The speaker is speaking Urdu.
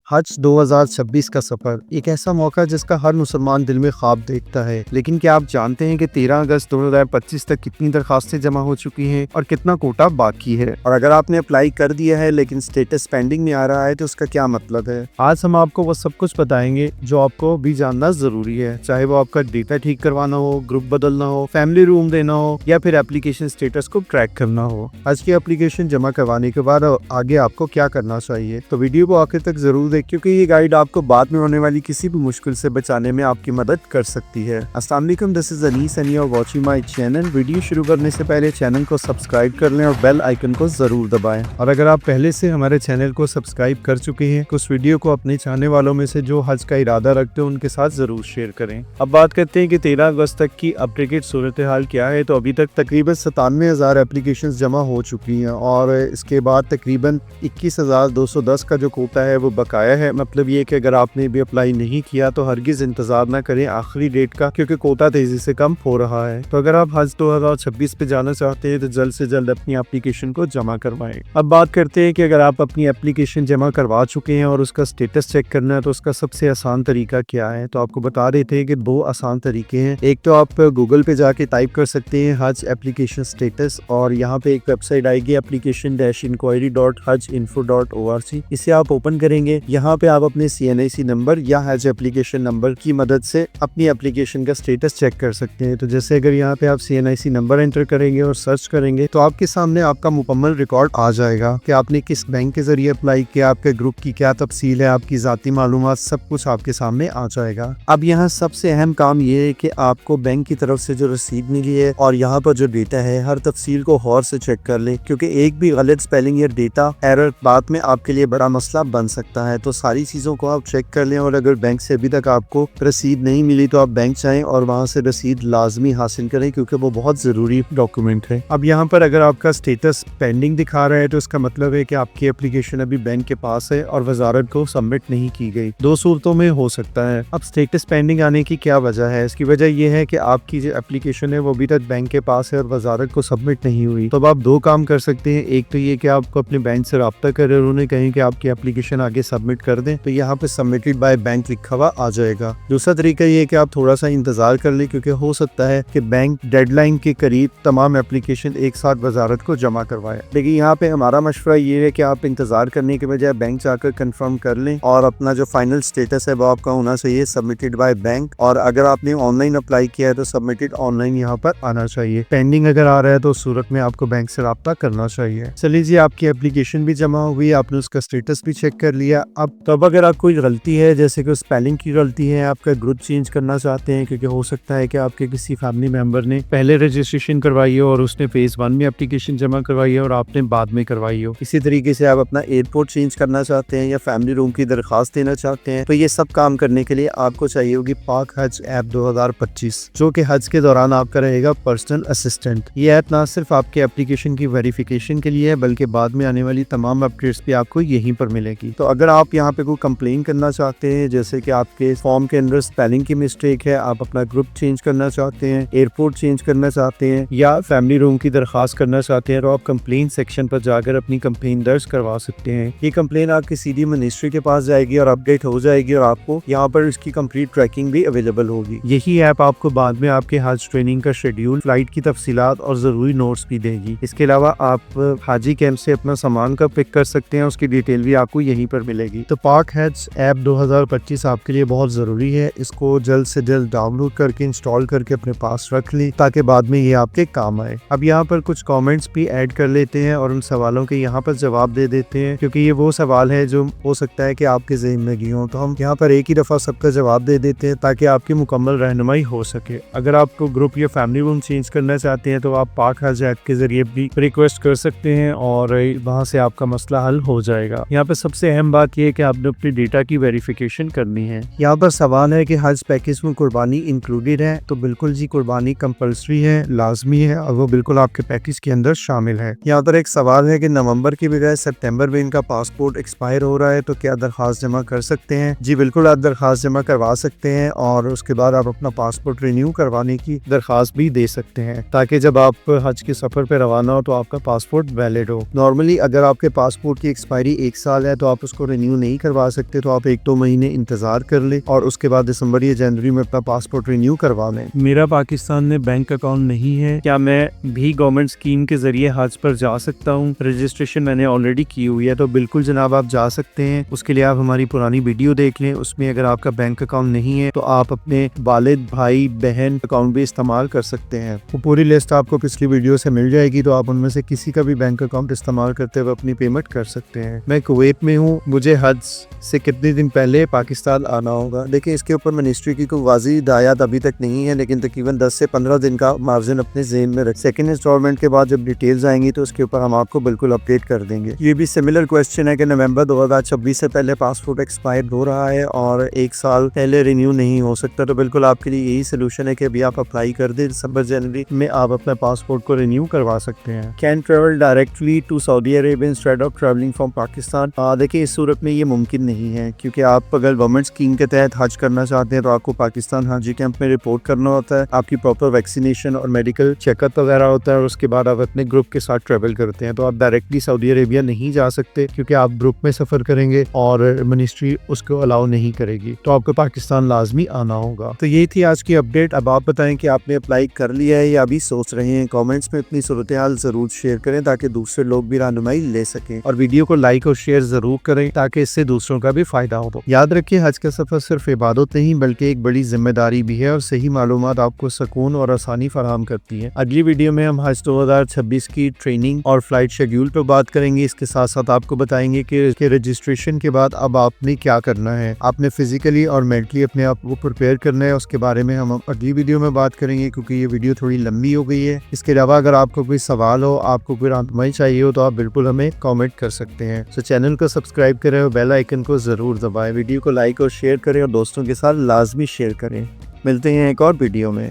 حج 2026 کا سفر ایک ایسا موقع جس کا ہر مسلمان دل میں خواب دیکھتا ہے، لیکن کیا آپ جانتے ہیں کہ 13 اگست 2025 تک کتنی درخواستیں جمع ہو چکی ہیں اور کتنا کوٹا باقی ہے؟ اور اگر آپ نے اپلائی کر دیا ہے لیکن سٹیٹس پینڈنگ میں آ رہا ہے تو اس کا کیا مطلب ہے؟ آج ہم آپ کو وہ سب کچھ بتائیں گے جو آپ کو بھی جاننا ضروری ہے، چاہے وہ آپ کا ڈیٹا ٹھیک کروانا ہو، گروپ بدلنا ہو، فیملی روم دینا ہو یا پھر اپلیکیشن سٹیٹس کو ٹریک کرنا ہو۔ آج کی اپلیکیشن جمع کروانے کے بعد آگے آپ کو کیا کرنا چاہیے، تو ویڈیو کو آخر تک ضرور دیکھ کیونکہ یہ گائیڈ آپ کو بعد میں ہونے والی کسی بھی مشکل سے بچانے میں آپ کی مدد کر سکتی ہے۔ السلام علیکم، this is Anees and you are watching my channel. Video شروع کرنے سے پہلے چینل کو سبسکرائب کر لیں اور بیل آئیکن کو ضرور دبائیں، اور اگر آپ پہلے سے ہمارے چینل کو سبسکرائب کر چکے ہیں تو اس ویڈیو کو اپنے چاہنے والوں میں سے جو حج کا ارادہ رکھتے ہیں ان کے ساتھ ضرور شیئر کریں۔ اب بات کرتے ہیں کہ 13 اگست تک کی اپ ٹو ڈیٹ صورتحال کیا ہے۔ تو ابھی تک تقریباً 97,000 اپلیکیشنز جمع ہو چکی ہیں اور اس کے بعد تقریباً 21,210 کا جو کوٹا ہے وہ بقایا ہے۔ مطلب یہ کہ اگر آپ نے بھی اپلائی نہیں کیا تو ہرگز انتظار نہ کریں آخری ڈیٹ کا، کیونکہ کوٹا تیزی سے کم ہو رہا ہے۔ تو اگر آپ حج 2026 پہ جانا چاہتے ہیں تو جلد سے جلد اپنی اپلیکیشن کو جمع کروائیں۔ اب بات کرتے ہیں کہ اگر آپ اپنی اپلیکیشن جمع کروا چکے ہیں اور اس کا سٹیٹس چیک کرنا ہے تو اس کا سب سے آسان طریقہ کیا ہے۔ تو آپ کو بتا دیتے ہیں کہ 2 آسان طریقے ہیں۔ ایک تو آپ گوگل پہ جا کے ٹائپ کر سکتے ہیں حج اپلیکیشن سٹیٹس، اور یہاں پہ ایک ویب سائٹ آئے گی application-inquiry.hajinfo.org۔ اسے آپ اوپن کریں گے، یہاں پہ آپ اپنے CNIC نمبر یا حج اپلیکیشن نمبر کی مدد سے اپنی اپلیکیشن کا سٹیٹس چیک کر سکتے ہیں۔ تو جیسے اگر یہاں پہ آپ CNIC نمبر انٹر کریں گے اور سرچ کریں گے تو آپ کے سامنے آپ کا مکمل ریکارڈ آ جائے گا کہ آپ نے کس بینک کے ذریعے اپلائی کیا، آپ کے گروپ کی کیا تفصیل ہے، آپ کی ذاتی معلومات، سب کچھ آپ کے سامنے آ جائے گا۔ اب یہاں سب سے اہم کام یہ ہے کہ آپ کو بینک کی طرف سے جو رسید ملی ہے اور یہاں پر جو ڈیٹا ہے ہر تفصیل کو غور سے چیک کر لیں، کیونکہ ایک بھی غلط سپیلنگ یا ڈیٹا ایرر بعد میں آپ کے لیے بڑا مسئلہ بن سکتا ہے۔ تو ساری چیزوں کو آپ چیک کر لیں، اور اگر بینک سے ابھی تک آپ کو رسید نہیں ملی تو آپ بینک جائیں اور وہاں سے رسید لازمی حاصل کریں، کیونکہ وہ بہت ضروری ڈاکومنٹ ہے۔ اب یہاں پر اگر آپ کا سٹیٹس پینڈنگ دکھا رہا ہے تو اس کا مطلب ہے کہ آپ کی اپلیکیشن ابھی بینک کے پاس ہے اور وزارت کو سبمٹ نہیں کی گئی۔ 2 صورتوں میں ہو سکتا ہے۔ اب سٹیٹس پینڈنگ آنے کی کیا وجہ ہے؟ اس کی وجہ یہ ہے کہ آپ کی جو اپلیکیشن ہے وہ ابھی تک بینک کے پاس ہے اور وزارت کو سبمٹ نہیں ہوئی۔ تو اب آپ 2 کام کر سکتے ہیں۔ ایک تو یہ کہ آپ کو اپنے بینک سے رابطہ کریں اور انہیں کہیں کہ آپ کی اپلیکیشن آگے سبمٹ کر دیں، تو یہاں پہ سبمٹڈ بائی بینک لکھا ہوا آ جائے گا۔ دوسرا طریقہ یہ کہ آپ تھوڑا سا انتظار کر لیں، کیونکہ ہو سکتا ہے کہ بینک ڈیڈ لائن کے قریب تمام اپلیکیشن ایک ساتھ وزارت کو جمع کروائے۔ لیکن یہاں پہ ہمارا مشورہ یہ ہے کہ آپ انتظار کرنے کے بجائے بینک جا کر کنفرم کر لیں، اور اپنا جو فائنل سٹیٹس ہے وہ آپ کا ہونا چاہیے سبمٹڈ بائی بینک، اور اگر آپ نے آن لائن اپلائی کیا ہے تو سبمٹڈ آن لائن یہاں پر آنا چاہیے۔ پینڈنگ اگر آ رہا ہے تو اس صورت میں آپ کو بینک سے رابطہ کرنا چاہیے۔ چلیے جی، آپ کی اپلیکیشن بھی جمع ہوئی، آپ نے اس کا سٹیٹس بھی چیک کر لیا۔ اب تب اگر آپ کوئی غلطی ہے، جیسے کہ اسپیلنگ کی غلطی ہے، آپ کا گروپ چینج کرنا چاہتے ہیں، کیونکہ ہو سکتا ہے کہ آپ کے کسی فیملی ممبر نے پہلے رجسٹریشن کروائی ہو اور اس نے فیز 1 میں اپلیکیشن جمع کروائی ہے اور آپ نے بعد میں کروائی ہو۔ اسی طریقے سے آپ اپنا ایئرپورٹ چینج کرنا چاہتے ہیں یا فیملی روم کی درخواست دینا چاہتے ہیں، تو یہ سب کام کرنے کے لیے آپ کو چاہیے ہوگی پاک حج ایپ 2025، جو کہ حج کے دوران آپ کا رہے گا پرسنل اسسٹنٹ۔ یہ ایپ نہ صرف آپ کے اپلیکیشن کی ویریفیکیشن کے لیے ہے بلکہ بعد میں آنے والی تمام اپڈیٹس بھی آپ کو یہیں پر ملے گی۔ تو اگر آپ یہاں پہ کوئی کمپلین کرنا چاہتے ہیں، جیسے کہ آپ کے فارم کے اندر اسپیلنگ کی مسٹیک ہے، آپ اپنا گروپ چینج کرنا چاہتے ہیں، ایئرپورٹ چینج کرنا چاہتے ہیں یا فیملی روم کی درخواست کرنا چاہتے ہیں، تو آپ کمپلین سیکشن پر جا کر اپنی کمپلین درج کروا سکتے ہیں۔ یہ کمپلین آپ کی CD منسٹری کے پاس جائے گی اور اپڈیٹ ہو جائے گی، اور آپ کو یہاں پر اس کی کمپلیٹ ٹریکنگ بھی اویلیبل ہوگی۔ یہی ایپ آپ کو بعد میں آپ کے حج ٹریننگ کا شیڈیول، فلائٹ کی تفصیلات اور ضروری نوٹس بھی دے گی۔ اس کے علاوہ آپ حاجی کیمپ سے اپنا سامان کا پک کر سکتے ہیں، اس کی ڈیٹیل بھی آپ کو یہیں پر ملے گی۔ تو پاک حج ایپ 2025 آپ کے لیے بہت ضروری ہے، اس کو جلد سے جلد ڈاؤن لوڈ کر کے انسٹال کر کے اپنے پاس رکھ لیں تاکہ بعد میں یہ آپ کے کام آئے۔ اب یہاں پر کچھ کامنٹس بھی ایڈ کر لیتے ہیں اور ان سوالوں کے یہاں پر جواب دے دیتے ہیں، کیونکہ یہ وہ سوال ہے جو ہو سکتا ہے کہ آپ کے ذہن میں گئی ہوں، تو ہم یہاں پر ایک ہی دفعہ سب کا جواب دے دیتے ہیں تاکہ آپ کی مکمل رہنمائی ہو سکے۔ اگر آپ کو گروپ یا فیملی روم چینج کرنا چاہتے ہیں تو آپ پاک حج ایپ کے ذریعے بھی ریکویسٹ کر سکتے ہیں اور وہاں سے آپ کا مسئلہ حل ہو جائے گا۔ یہاں پہ سب سے اہم بات یہ ہے کہ آپ نے اپنی ڈیٹا کی ویریفیکیشن کرنی ہے۔ یہاں پر سوال ہے کہ حج پیکیج میں قربانی انکلوڈیڈ ہے، تو بالکل جی، قربانی کمپلسری ہے، لازمی ہے، اور وہ بالکل آپ کے پیکیج کے اندر شامل ہے۔ یہاں پر ایک سوال ہے کہ نومبر کی بجائے سپتمبر میں ان کا پاسپورٹ ایکسپائر ہو رہا ہے، تو کیا درخواست جمع کر سکتے ہیں؟ جی بالکل، آپ درخواست جمع کروا سکتے ہیں اور اس کے بعد آپ اپنا پاسپورٹ رینیو کروانے کی درخواست بھی دے سکتے ہیں، تاکہ جب آپ حج کے سفر پہ روانہ ہو تو آپ کا پاسپورٹ ویلڈ ہو۔ نارملی اگر آپ کے پاسپورٹ کی ایکسپائری 1 سال ہے تو آپ اس کو رینیو نہیں کروا سکتے تو آپ 1-2 مہینے انتظار کر لیں اور اس کے بعد دسمبر یا جنوری میں اپنا پاسپورٹ رینیو کروا لیں۔ میرا پاکستان میں بینک اکاؤنٹ نہیں ہے، کیا میں بھی گورنمنٹ اسکیم کے ذریعے حج پر جا سکتا ہوں؟ رجسٹریشن میں نے آلریڈی کی ہوئی ہے، تو بالکل جناب آپ جا سکتے ہیں۔ اس کے لیے آپ ہماری پرانی ویڈیو دیکھ لیں، اس میں اگر آپ کا بینک اکاؤنٹ نہیں ہے تو آپ اپنے والد، بھائی، بہن اکاؤنٹ بھی استعمال کر سکتے ہیں۔ وہ پوری لسٹ آپ کو پچھلی ویڈیو سے مل جائے گی، تو آپ ان میں سے کسی کا بھی بینک اکاؤنٹ استعمال کرتے ہوئے اپنی پیمنٹ کر سکتے ہیں۔ میں کویت میں ہوں، مجھے حج سے کتنے دن پہلے پاکستان آنا ہوگا؟ دیکھیں اس کے اوپر منسٹری کی کوئی واضح ہدایات ابھی تک نہیں ہے، لیکن تقریباً 10 سے 15 دن کا مارجن اپنے ذہن میں رکھ۔ سیکنڈ انسٹالمنٹ کے بعد جب ڈیٹیلز آئیں گی تو اس کے اوپر ہم آپ کو بالکل اپڈیٹ کر دیں گے۔ یہ بھی سملر کویسچن ہے کہ نومبر 2026 سے پہلے پاسپورٹ ایکسپائر ہو رہا ہے اور 1 سال پہلے رینیو نہیں ہو سکتا، تو بالکل آپ کے لیے یہی سلوشن ہے کہ ابھی آپ اپلائی کر دیں، دسمبر جنوری میں آپ اپنا پاسپورٹ کو رینیو کروا سکتے ہیں۔ Can travel directly to Saudi Arabia instead of traveling from Pakistan? دیکھیں اس صورت میں یہ ممکن نہیں ہے، کیونکہ آپ اگر گورنمنٹ اسکیم کے تحت حج کرنا چاہتے ہیں تو آپ کو پاکستان حاجی کیمپ میں رپورٹ کرنا ہوتا ہے، آپ کی پراپر ویکسینیشن اور میڈیکل چیک اپ وغیرہ ہوتا ہے، اور اس کے بعد آپ اپنے گروپ کے ساتھ ٹریول کرتے ہیں۔ تو آپ ڈائریکٹلی سعودی عربیہ نہیں جا سکتے کیونکہ آپ گروپ میں سفر کریں گے اور منسٹری اس کو الاؤ نہیں کرے گی، تو آپ کو پاکستان لازمی آنا ہوگا۔ تو یہ تھی آج کی اپڈیٹ۔ اب آپ بتائیں کہ آپ نے اپلائی کر لیا ہے یا ابھی سوچ رہے ہیں؟ کامنٹس میں اپنی صورتحال ضرور شیئر کریں تاکہ دوسرے لوگ بھی رہنمائی لے سکیں، اور ویڈیو کو لائک اور شیئر ضرور کریں تاکہ اس سے دوسروں کا بھی فائدہ ہو۔ یاد رکھیے حج کا سفر صرف عبادت نہیں بلکہ ایک بڑی ذمہ داری بھی ہے، اور صحیح معلومات آپ کو سکون اور آسانی فراہم کرتی ہے۔ اگلی ویڈیو میں ہم حج 2026 کی ٹریننگ اور فلائٹ شیڈیول پر بات کریں گے۔ اس کے ساتھ ساتھ آپ کو بتائیں گے کہ رجسٹریشن کے بعد اب آپ نے کیا کرنا ہے، آپ نے فزیکلی اور مینٹلی اپنے آپ کو پریپیئر کرنا ہے۔ اس کے بارے میں ہم اگلی ویڈیو میں بات کریں گے کیونکہ یہ ویڈیو تھوڑی لمبی ہو گئی ہے۔ اس کے علاوہ اگر آپ کو کوئی سوال ہو، آپ کو کوئی رہنمائی چاہیے ہو، تو آپ بالکل ہمیں کامنٹ کر سکتے ہیں۔ تو چینل کو سبسکرائب کریں اور بیل آئیکن کو ضرور دبائیں، ویڈیو کو لائک اور شیئر کریں اور دوستوں کے ساتھ لازمی شیئر کریں۔ ملتے ہیں ایک اور ویڈیو میں۔